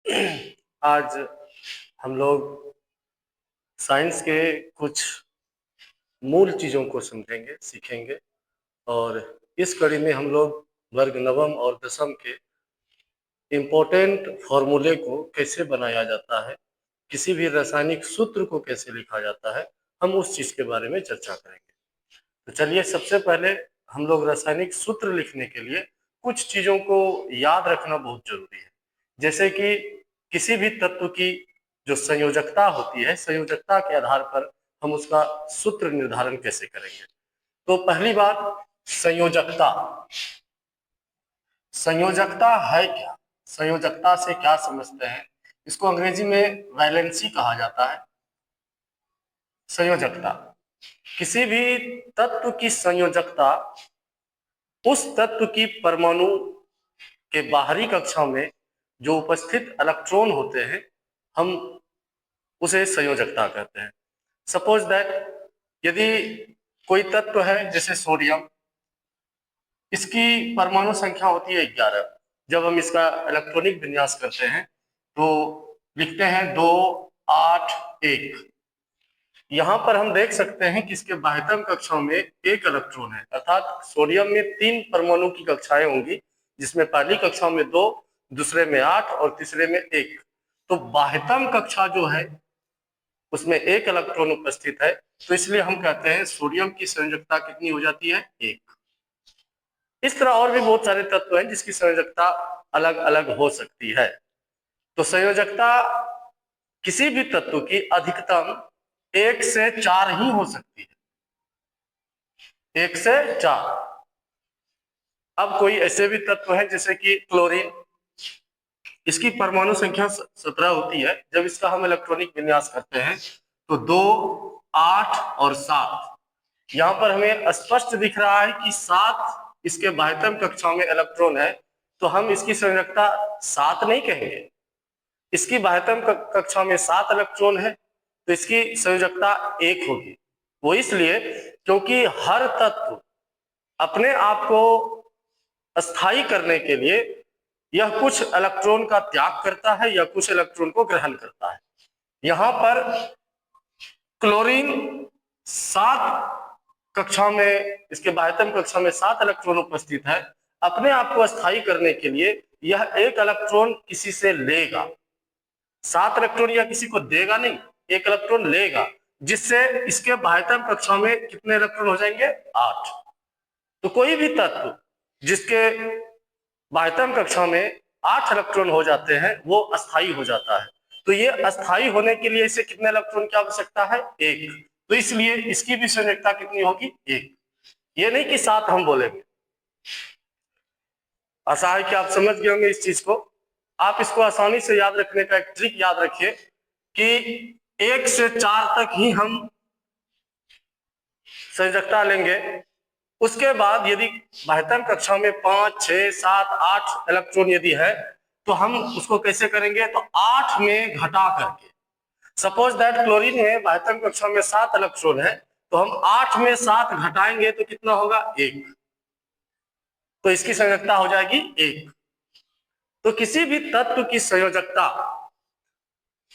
आज हम लोग साइंस के कुछ मूल चीज़ों को समझेंगे, सीखेंगे और इस कड़ी में हम लोग वर्ग नवम और दसम के इम्पोर्टेंट फॉर्मूले को कैसे बनाया जाता है, किसी भी रासायनिक सूत्र को कैसे लिखा जाता है, हम उस चीज़ के बारे में चर्चा करेंगे। तो चलिए सबसे पहले हम लोग रासायनिक सूत्र लिखने के लिए कुछ चीज़ों को याद रखना बहुत ज़रूरी है। जैसे कि किसी भी तत्व की जो संयोजकता होती है, संयोजकता के आधार पर हम उसका सूत्र निर्धारण कैसे करेंगे। तो पहली बात संयोजकता। संयोजकता है क्या? संयोजकता से क्या समझते हैं? इसको अंग्रेजी में वैलेंसी कहा जाता है। संयोजकता किसी भी तत्व की संयोजकता उस तत्व की परमाणु के बाहरी कक्षा में जो उपस्थित इलेक्ट्रॉन होते हैं, हम उसे संयोजकता कहते हैं। सपोज दैट यदि कोई तत्व है जैसे सोडियम, इसकी परमाणु संख्या होती है 11। जब हम इसका इलेक्ट्रॉनिक विन्यास करते हैं तो लिखते हैं 2 8 1। यहाँ पर हम देख सकते हैं कि इसके बाह्यतम कक्षाओं में एक इलेक्ट्रॉन है, अर्थात सोडियम में 3 परमाणु की कक्षाएं होंगी, जिसमें पहली कक्षा में 2, दूसरे में 8 और तीसरे में 1। तो बाह्यतम कक्षा जो है उसमें एक इलेक्ट्रॉन उपस्थित है, तो इसलिए हम कहते हैं सोडियम की संयोजकता कितनी हो जाती है? 1। इस तरह और भी बहुत सारे तत्व हैं जिसकी संयोजकता अलग अलग हो सकती है। तो संयोजकता किसी भी तत्व की अधिकतम 1 से 4 ही हो सकती है, 1 से 4। अब कोई ऐसे भी तत्व है जैसे कि क्लोरीन, इसकी परमाणु संख्या 17 होती है। जब इसका हम इलेक्ट्रॉनिक विन्यास करते हैं तो 2 8 और 7, यहाँ पर हमें स्पष्ट दिख रहा है कि 7 इसके बाह्यतम कक्षाओं में इलेक्ट्रॉन है, तो हम इसकी संयोजकता 7 नहीं कहेंगे। इसकी बाह्यतम कक्षा में 7 इलेक्ट्रॉन है, तो इसकी संयोजकता 1 होगी। वो इसलिए क्योंकि हर तत्व अपने आप को अस्थायी करने के लिए यह कुछ इलेक्ट्रॉन का त्याग करता है या कुछ इलेक्ट्रॉन को ग्रहण करता है। यहाँ पर क्लोरीन 7 कक्षा में, इसके बाह्यतम कक्षा में 7 इलेक्ट्रॉन उपस्थित है। अपने आप को अस्थायी करने के लिए यह एक इलेक्ट्रॉन किसी से लेगा। 7 इलेक्ट्रॉन यह किसी को देगा नहीं, एक इलेक्ट्रॉन लेगा, जिससे इसके बाह्यतम कक्षा में कितने इलेक्ट्रॉन हो जाएंगे? 8। तो कोई भी तत्व जिसके बाह्यतम कक्षा में 8 इलेक्ट्रॉन हो जाते हैं वो अस्थायी हो जाता है। तो ये अस्थायी होने के लिए इसे कितने इलेक्ट्रॉन की आवश्यकता है? 1। तो इसलिए इसकी भी संयोजकता कितनी होगी? 1। ये नहीं कि 7 हम बोलेंगे। आशा है कि आप समझ गए होंगे इस चीज को। आप इसको आसानी से याद रखने का एक ट्रिक याद रखिए कि 1 से 4 तक ही हम संयोजकता लेंगे। उसके बाद यदि बाह्यतम कक्षा में 5 6 7 8 इलेक्ट्रॉन यदि है तो हम उसको कैसे करेंगे? तो 8 में घटा करके। सपोज दैट क्लोरीन में बाह्यतम कक्षा में 7 इलेक्ट्रॉन है, तो हम 8 में 7 घटाएंगे तो कितना होगा? 1। तो इसकी संयोजकता हो जाएगी 1। तो किसी भी तत्व की संयोजकता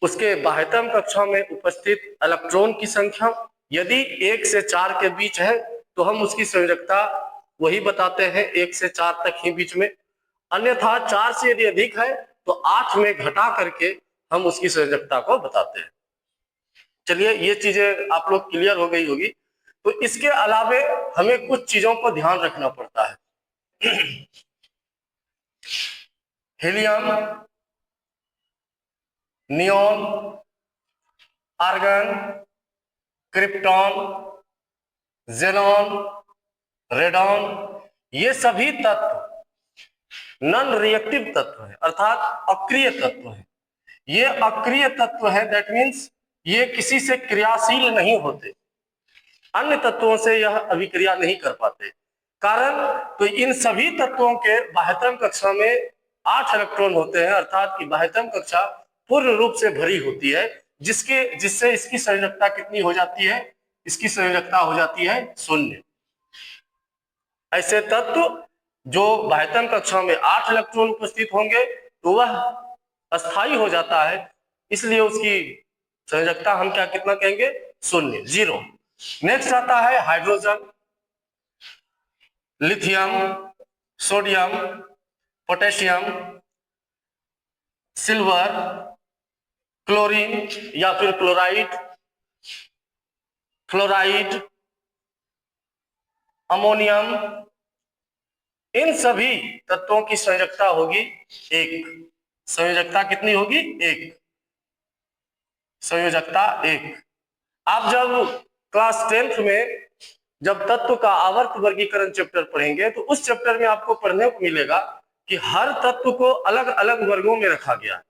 उसके बाह्यतम कक्षा में उपस्थित इलेक्ट्रॉन की संख्या यदि 1 से 4 के बीच है तो हम उसकी संयोजकता वही बताते हैं, 1 से 4 तक ही बीच में। अन्यथा 4 से यदि अधिक है तो 8 में घटा करके हम उसकी संयोजकता को बताते हैं। चलिए ये चीजें आप लोग क्लियर हो गई होगी। तो इसके अलावे हमें कुछ चीजों को ध्यान रखना पड़ता है। Helium, neon, argon, krypton, xenon, radon, ये सभी तत्व नॉन रिएक्टिव तत्व है, अर्थात अक्रिय तत्व है। ये अक्रिय तत्व है, दैट मीन्स ये किसी से क्रियाशील नहीं होते, अन्य तत्वों से यह अभिक्रिया नहीं कर पाते। कारण तो इन सभी तत्वों के बाह्यतम कक्षा में 8 इलेक्ट्रॉन होते हैं, अर्थात कि बाह्यतम कक्षा पूर्ण रूप से भरी होती है, जिससे इसकी संयोजकता कितनी हो जाती है? इसकी संयोजकता हो जाती है 0। ऐसे तत्व जो बाह्यतम कक्षा में 8 इलेक्ट्रॉन उपस्थित होंगे तो वह अस्थाई हो जाता है, इसलिए उसकी संयोजकता हम क्या कितना कहेंगे, 0, 0। नेक्स्ट आता है hydrogen, lithium, sodium, potassium, silver, chlorine या फिर क्लोराइड, फ्लोराइड, अमोनियम, इन सभी तत्वों की संयोजकता होगी 1। संयोजकता कितनी होगी, 1। संयोजकता 1। आप जब क्लास 10th में जब तत्व का आवर्त वर्गीकरण चैप्टर पढ़ेंगे तो उस चैप्टर में आपको पढ़ने को मिलेगा कि हर तत्व को अलग अलग वर्गों में रखा गया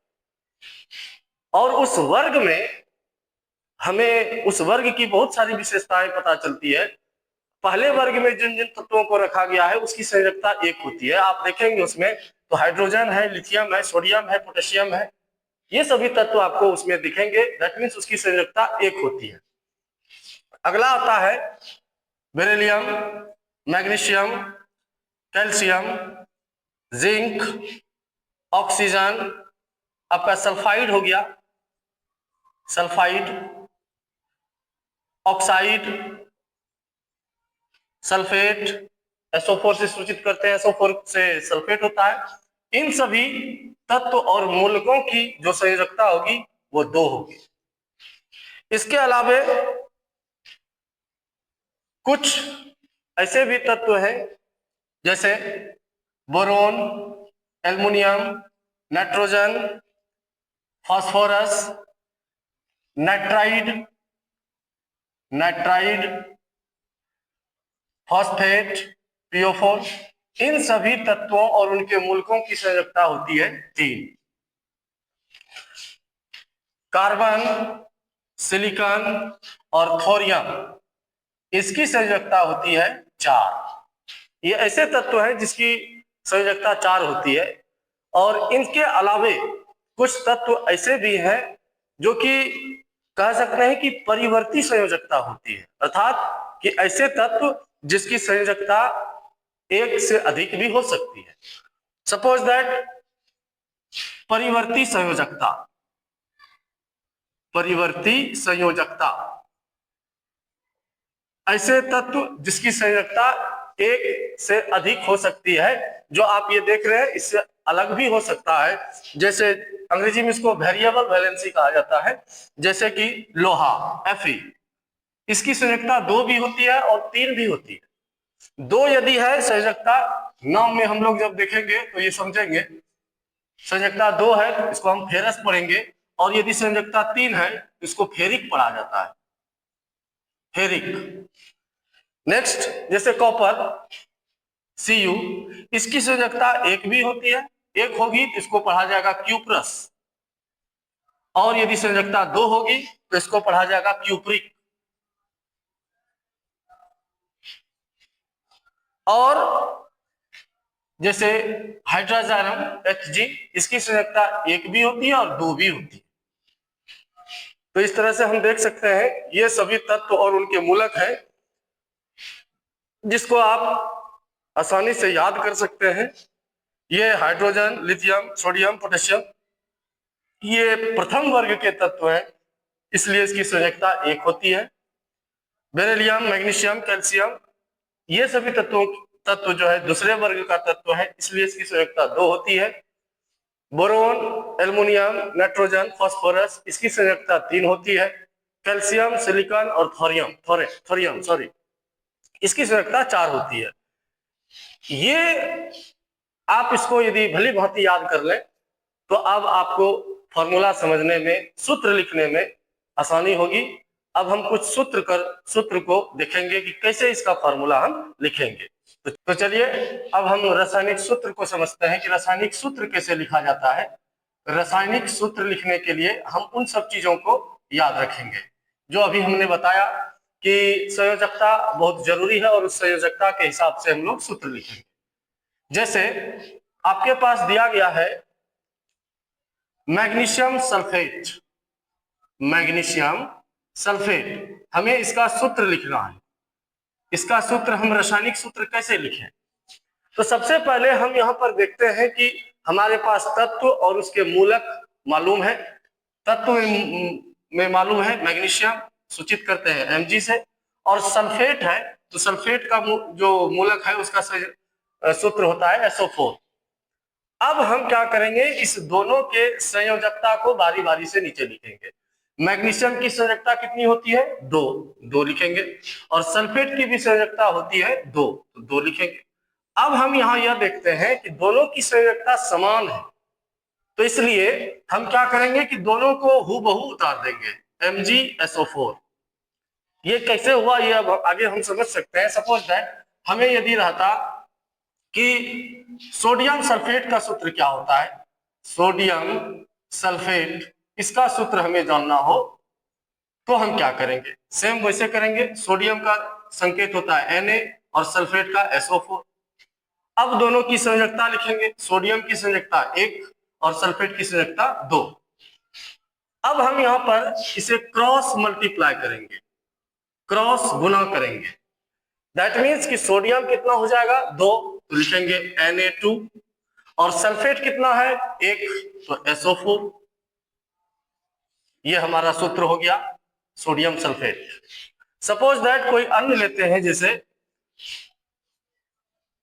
और उस वर्ग में हमें उस वर्ग की बहुत सारी विशेषताएं पता चलती है। पहले वर्ग में जिन जिन तत्वों को रखा गया है उसकी संयोजकता 1 होती है। आप देखेंगे उसमें तो हाइड्रोजन है, लिथियम है, सोडियम है, पोटेशियम है, ये सभी तत्व आपको उसमें दिखेंगे। दैट मीन्स उसकी संयोजकता 1 होती है। अगला आता है beryllium, magnesium, calcium, zinc, oxygen, आपका सल्फाइड हो गया, सल्फाइड, ऑक्साइड, सल्फेट, SO4 से सूचित करते हैं, SO4 से सल्फेट होता है। इन सभी तत्व और मूलकों की जो संयोजकता होगी वो 2 होगी। इसके अलावे कुछ ऐसे भी तत्व हैं जैसे boron, aluminium, nitrogen, phosphorus, nitride, phosphate, PO4, इन सभी तत्वों और उनके मूलकों की संयोजकता होती है 3। कार्बन, सिलिकॉन और थोरियम, इसकी संयोजकता होती है 4। ये ऐसे तत्व हैं जिसकी संयोजकता 4 होती है। और इनके अलावे कुछ तत्व ऐसे भी हैं जो कि कह सकते हैं कि परिवर्ती संयोजकता होती है, अर्थात कि ऐसे तत्व जिसकी संयोजकता 1 से अधिक भी हो सकती है। सपोज दैट परिवर्ती संयोजकता, परिवर्ती संयोजकता, ऐसे तत्व जिसकी संयोजकता 1 से अधिक हो सकती है, जो आप ये देख रहे हैं इससे अलग भी हो सकता है। जैसे अंग्रेजी में इसको वेरिएबल वैलेंसी कहा जाता है, जैसे कि लोहा, Fe, इसकी संयोजकता 2 भी होती है और 3 भी होती है। 2 यदि है संयोजकता, नाम में हम लोग जब देखेंगे तो ये समझेंगे, संयोजकता 2 है तो इसको हम फेरस पढ़ेंगे, और यदि संयोजकता 3 है तो इसको फेरिक पढ़ा जाता है, फेरिक। नेक्स्ट जैसे कॉपर, Cu, इसकी संयोजकता 1 भी होती है, 1 होगी तो इसको पढ़ा जाएगा क्यूप्रस, और यदि संयोजकता 2 होगी तो इसको पढ़ा जाएगा क्यूप्रिक। और जैसे हाइड्रोजन Hg, इसकी संयोजकता 1 भी होती है और 2 भी होती है। तो इस तरह से हम देख सकते हैं ये सभी तत्व और उनके मूलक हैं जिसको आप आसानी से याद कर सकते हैं। ये हाइड्रोजन, लिथियम, सोडियम, पोटेशियम, ये प्रथम वर्ग के तत्व हैं, इसलिए इसकी संयोजकता 1 होती है। बेरिलियम, मैग्नीशियम, कैल्शियम, ये सभी तत्व जो है दूसरे वर्ग का तत्व है, इसलिए इसकी संयोजकता 2 होती है। बोरोन, एल्युमिनियम, नाइट्रोजन, फास्फोरस, इसकी संयोजकता 3 होती है। कैल्शियम, सिलिकॉन और थोरियम सॉरी, इसकी संयोजकता 4 होती है। ये आप इसको यदि भली भांति याद कर लें तो अब आपको फॉर्मूला समझने में, सूत्र लिखने में आसानी होगी। अब हम कुछ सूत्र को देखेंगे कि कैसे इसका फॉर्मूला हम लिखेंगे। तो चलिए अब हम रासायनिक सूत्र को समझते हैं कि रासायनिक सूत्र कैसे लिखा जाता है। रासायनिक सूत्र लिखने के लिए हम उन सब चीजों को याद रखेंगे जो अभी हमने बताया कि संयोजकता बहुत जरूरी है, और उस संयोजकता के हिसाब से हम लोग सूत्र लिखेंगे। जैसे आपके पास दिया गया है मैग्नीशियम सल्फेट, मैग्नीशियम सल्फेट, हमें इसका सूत्र लिखना है। इसका सूत्र हम रासायनिक सूत्र कैसे लिखें? तो सबसे पहले हम यहाँ पर देखते हैं कि हमारे पास तत्व और उसके मूलक मालूम है, तत्व में मालूम है, मैग्नीशियम सूचित करते हैं Mg से, और सल्फेट है तो सल्फेट का जो मूलक है उसका सूत्र होता है SO4। अब हम क्या करेंगे, इस दोनों के संयोजकता को बारी बारी से नीचे लिखेंगे। मैग्नीशियम की संयोजकता कितनी होती है, 2 लिखेंगे, और सल्फेट की भी संयोजकता होती है 2 लिखेंगे। अब हम यहाँ यह देखते हैं कि दोनों की संयोजकता समान है, तो इसलिए हम क्या करेंगे कि दोनों को हूबहू उतार देंगे, MgSO4। ये कैसे हुआ ये अब आगे हम समझ सकते हैं। सपोज दैट हमें यदि रहता कि सोडियम सल्फेट का सूत्र क्या होता है, सोडियम सल्फेट इसका सूत्र हमें जानना हो, तो हम क्या करेंगे, सेम वैसे करेंगे। सोडियम का संकेत होता है Na और सल्फेट का SO4। अब दोनों की संयोजकता लिखेंगे, सोडियम की संयोजकता 1 और सल्फेट की संयोजकता 2। अब हम यहाँ पर इसे क्रॉस मल्टीप्लाई करेंगे, क्रॉस गुना करेंगे। दैट मीन्स कि सोडियम कितना हो जाएगा, 2, तो लिखेंगे Na2, और सल्फेट कितना है, 1, तो SO4। ये हमारा सूत्र हो गया सोडियम सल्फेट। सपोज दैट कोई अन्य लेते हैं, जैसे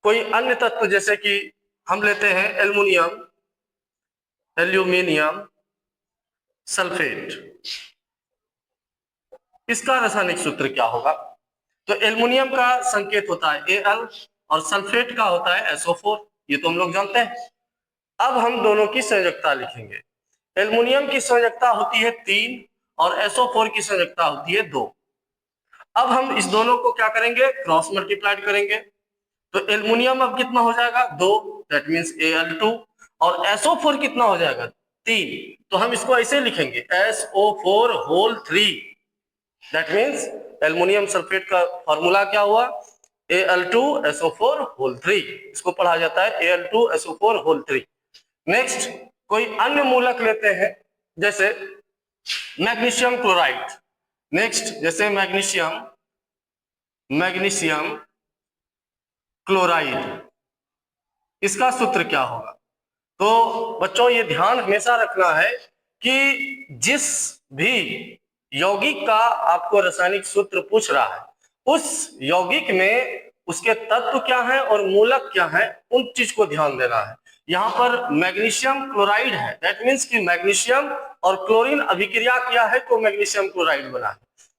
कोई अन्य तत्व, जैसे कि हम लेते हैं एल्यूमिनियम सल्फेट, इसका रासायनिक सूत्र क्या होगा। तो एल्युमिनियम का संकेत होता है Al और सल्फेट का होता है SO4, ये तो हम लोग जानते हैं। अब हम दोनों की संयोजकता लिखेंगे। एल्युमिनियम की संयोजकता होती है 3 और SO4 की संयोजकता होती है 2। अब हम इस दोनों को क्या करेंगे, क्रॉस मल्टीप्लाइड करेंगे। तो एल्युमिनियम अब कितना हो जाएगा, 2, दैट मीन्स Al2, और SO4 कितना हो जाएगा, 3, तो हम इसको ऐसे लिखेंगे SO4 whole 3। That means aluminium sulphate का फॉर्मूला क्या हुआ, Al2SO4 होल 3, इसको पढ़ा जाता है Al2SO4 होल 3। नेक्स्ट कोई अन्य मूलक लेते हैं, जैसे मैग्नीशियम क्लोराइड। नेक्स्ट जैसे मैग्नीशियम क्लोराइड, इसका सूत्र क्या होगा। तो बच्चों ये ध्यान हमेशा रखना है कि जिस भी यौगिक का आपको रासायनिक सूत्र पूछ रहा है, उस यौगिक में उसके तत्व क्या है और मूलक क्या है, उन चीज को ध्यान देना है। यहाँ पर मैग्नीशियम क्लोराइड है, दैट मीन्स कि मैग्नीशियम और क्लोरीन अभिक्रिया किया है तो मैग्नीशियम क्लोराइड बना है।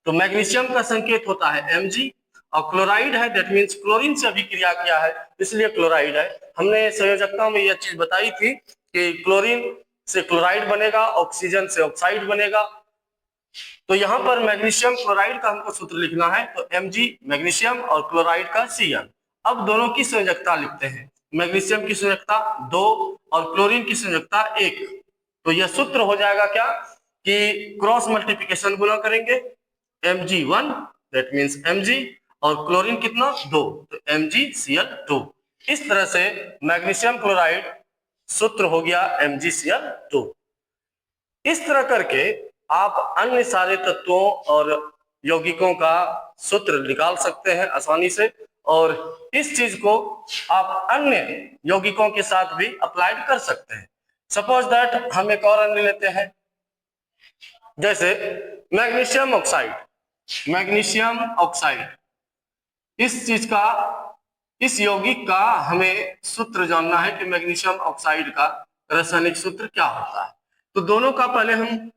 तो मैग्नीशियम का संकेत होता है Mg, और क्लोराइड है दैट मीन्स क्लोरीन से अभिक्रिया किया है, इसलिए क्लोराइड है। हमने संयोजकता में यह चीज बताई थी कि क्लोरीन से क्लोराइड बनेगा, ऑक्सीजन से ऑक्साइड बनेगा। तो यहाँ पर मैग्नीशियम क्लोराइड का हमको सूत्र लिखना है, तो Mg मैग्नीशियम और क्लोराइड का Cl। अब दोनों की संयोजकता लिखते हैं, मैग्नीशियम की संयोजकता 2 और क्लोरीन की संयोजकता 1। तो यह सूत्र हो जाएगा क्या कि क्रॉस मल्टीप्लिकेशन गुना करेंगे, Mg1 दैट मीन्स Mg, और क्लोरीन कितना 2, तो MgCl2। इस तरह से मैग्नीशियम क्लोराइड सूत्र हो गया MgCl2। इस तरह करके आप अन्य सारे तत्वों और यौगिकों का सूत्र निकाल सकते हैं आसानी से, और इस चीज को आप अन्य यौगिकों के साथ भी अप्लाइड कर सकते हैं। सपोज दैट हम एक और अन्य लेते हैं, जैसे मैग्नीशियम ऑक्साइड। मैग्नीशियम ऑक्साइड, इस चीज का, इस यौगिक का हमें सूत्र जानना है कि मैग्नीशियम ऑक्साइड का रासायनिक सूत्र क्या होता है। तो दोनों का पहले हम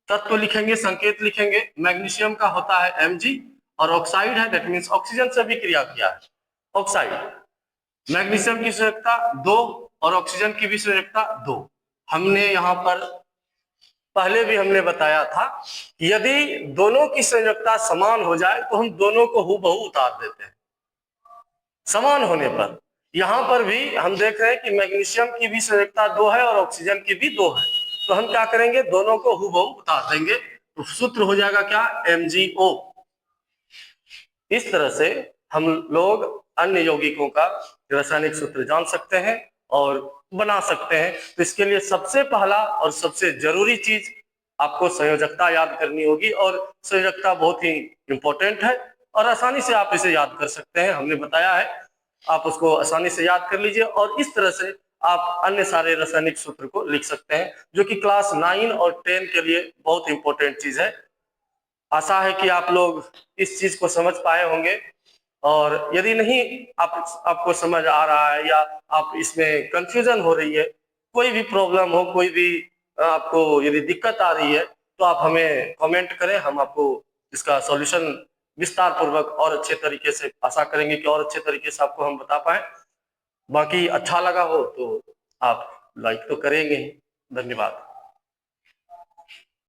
तत्व लिखेंगे, संकेत लिखेंगे। मैग्नीशियम का होता है Mg और ऑक्साइड है दैट मीन्स ऑक्सीजन से भी क्रिया किया है ऑक्साइड। मैग्नीशियम की संयोजकता 2 और ऑक्सीजन की भी संयोजकता 2। हमने यहाँ पर पहले भी हमने बताया था कि यदि दोनों की संयोजकता समान हो जाए तो हम दोनों को हूबहू उतार देते हैं समान होने पर। यहाँ पर भी हम देख रहे हैं कि मैग्नीशियम की भी संयोजकता 2 है और ऑक्सीजन की भी 2 है, तो हम क्या करेंगे, दोनों को हूबहू उतार देंगे, तो सूत्र हो जाएगा क्या, MgO। इस तरह से हम लोग अन्य यौगिकों का रासायनिक सूत्र जान सकते हैं और बना सकते हैं। तो इसके लिए सबसे पहला और सबसे जरूरी चीज आपको संयोजकता याद करनी होगी, और संयोजकता बहुत ही इंपॉर्टेंट है और आसानी से आप इसे याद कर सकते हैं। हमने बताया है, आप उसको आसानी से याद कर लीजिए और इस तरह से आप अन्य सारे रासायनिक सूत्र को लिख सकते हैं, जो कि क्लास 9 और 10 के लिए बहुत इंपॉर्टेंट चीज है। आशा है कि आप लोग इस चीज को समझ पाए होंगे, और यदि नहीं आपको समझ आ रहा है या आप इसमें कंफ्यूजन हो रही है, कोई भी प्रॉब्लम हो, कोई भी आपको यदि दिक्कत आ रही है, तो आप हमें कमेंट करें, हम आपको इसका सॉल्यूशन विस्तार पूर्वक और अच्छे तरीके से, आशा करेंगे कि और अच्छे तरीके से आपको हम बता पाए। बाकी अच्छा लगा हो तो आप लाइक तो करेंगे ही। धन्यवाद।